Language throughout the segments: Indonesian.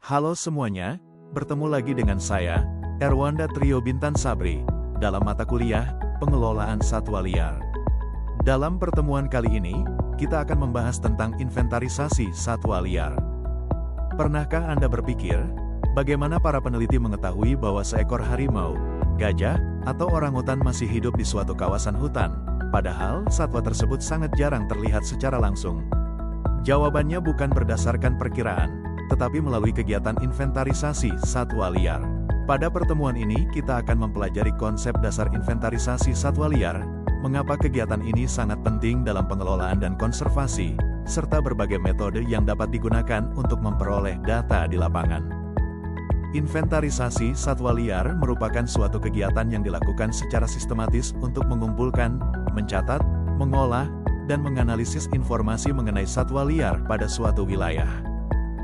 Halo semuanya, bertemu lagi dengan saya, Erwanda Trio Bintan Sabri, dalam mata kuliah, Pengelolaan Satwa Liar. Dalam pertemuan kali ini, kita akan membahas tentang inventarisasi satwa liar. Pernahkah Anda berpikir, bagaimana para peneliti mengetahui bahwa seekor harimau, gajah, atau orangutan masih hidup di suatu kawasan hutan, padahal satwa tersebut sangat jarang terlihat secara langsung? Jawabannya bukan berdasarkan perkiraan, tetapi melalui kegiatan inventarisasi satwa liar. Pada pertemuan ini kita akan mempelajari konsep dasar inventarisasi satwa liar, mengapa kegiatan ini sangat penting dalam pengelolaan dan konservasi, serta berbagai metode yang dapat digunakan untuk memperoleh data di lapangan. Inventarisasi satwa liar merupakan suatu kegiatan yang dilakukan secara sistematis untuk mengumpulkan, mencatat, mengolah, dan menganalisis informasi mengenai satwa liar pada suatu wilayah.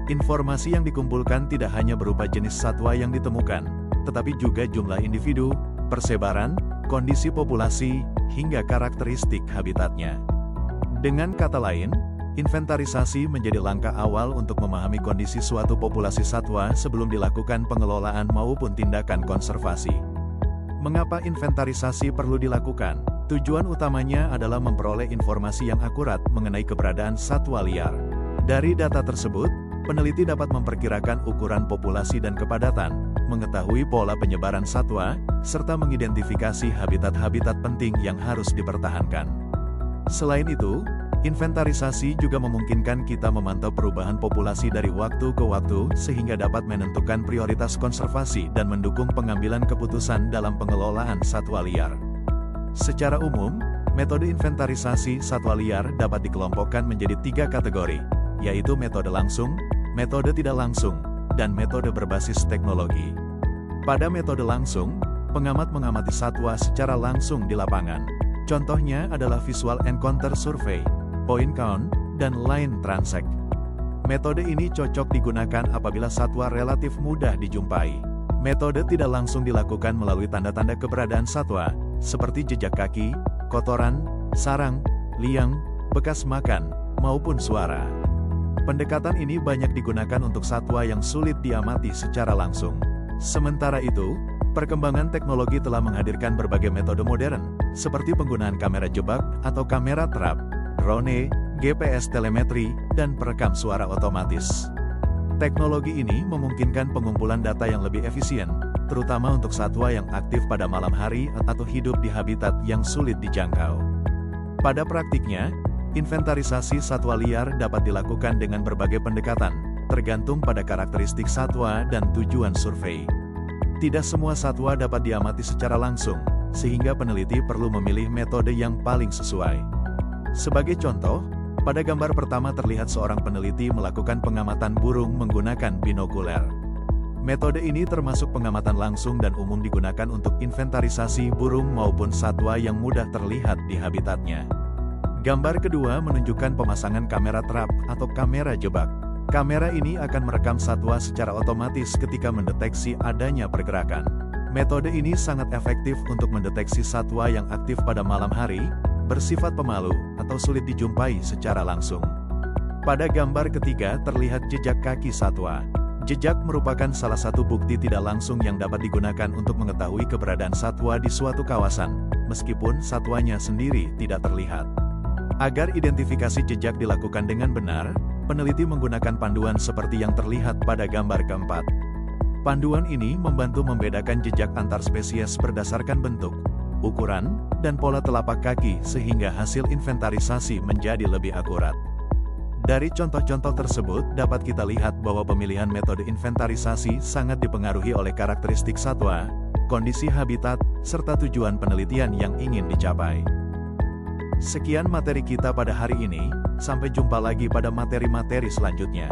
Informasi yang dikumpulkan tidak hanya berupa jenis satwa yang ditemukan, tetapi juga jumlah individu, persebaran, kondisi populasi, hingga karakteristik habitatnya. Dengan kata lain, inventarisasi menjadi langkah awal untuk memahami kondisi suatu populasi satwa sebelum dilakukan pengelolaan maupun tindakan konservasi. Mengapa inventarisasi perlu dilakukan? Tujuan utamanya adalah memperoleh informasi yang akurat mengenai keberadaan satwa liar. Dari data tersebut, peneliti dapat memperkirakan ukuran populasi dan kepadatan, mengetahui pola penyebaran satwa, serta mengidentifikasi habitat-habitat penting yang harus dipertahankan. Selain itu, inventarisasi juga memungkinkan kita memantau perubahan populasi dari waktu ke waktu sehingga dapat menentukan prioritas konservasi dan mendukung pengambilan keputusan dalam pengelolaan satwa liar. Secara umum, metode inventarisasi satwa liar dapat dikelompokkan menjadi 3 kategori, yaitu metode langsung, metode tidak langsung, dan metode berbasis teknologi. Pada metode langsung, pengamat mengamati satwa secara langsung di lapangan. Contohnya adalah visual encounter survey, point count, dan line transect. Metode ini cocok digunakan apabila satwa relatif mudah dijumpai. Metode tidak langsung dilakukan melalui tanda-tanda keberadaan satwa, seperti jejak kaki, kotoran, sarang, liang, bekas makan, maupun suara. Pendekatan ini banyak digunakan untuk satwa yang sulit diamati secara langsung. Sementara itu, perkembangan teknologi telah menghadirkan berbagai metode modern, seperti penggunaan kamera jebak atau kamera trap, drone, GPS telemetri, dan perekam suara otomatis. Teknologi ini memungkinkan pengumpulan data yang lebih efisien, terutama untuk satwa yang aktif pada malam hari atau hidup di habitat yang sulit dijangkau. Pada praktiknya, inventarisasi satwa liar dapat dilakukan dengan berbagai pendekatan, tergantung pada karakteristik satwa dan tujuan survei. Tidak semua satwa dapat diamati secara langsung, sehingga peneliti perlu memilih metode yang paling sesuai. Sebagai contoh, pada gambar pertama terlihat seorang peneliti melakukan pengamatan burung menggunakan binokuler. Metode ini termasuk pengamatan langsung dan umum digunakan untuk inventarisasi burung maupun satwa yang mudah terlihat di habitatnya. Gambar kedua menunjukkan pemasangan kamera trap atau kamera jebak. Kamera ini akan merekam satwa secara otomatis ketika mendeteksi adanya pergerakan. Metode ini sangat efektif untuk mendeteksi satwa yang aktif pada malam hari, bersifat pemalu, atau sulit dijumpai secara langsung. Pada gambar ketiga terlihat jejak kaki satwa. Jejak merupakan salah satu bukti tidak langsung yang dapat digunakan untuk mengetahui keberadaan satwa di suatu kawasan, meskipun satwanya sendiri tidak terlihat. Agar identifikasi jejak dilakukan dengan benar, peneliti menggunakan panduan seperti yang terlihat pada gambar keempat. Panduan ini membantu membedakan jejak antar spesies berdasarkan bentuk, ukuran, dan pola telapak kaki sehingga hasil inventarisasi menjadi lebih akurat. Dari contoh-contoh tersebut dapat kita lihat bahwa pemilihan metode inventarisasi sangat dipengaruhi oleh karakteristik satwa, kondisi habitat, serta tujuan penelitian yang ingin dicapai. Sekian materi kita pada hari ini, sampai jumpa lagi pada materi-materi selanjutnya.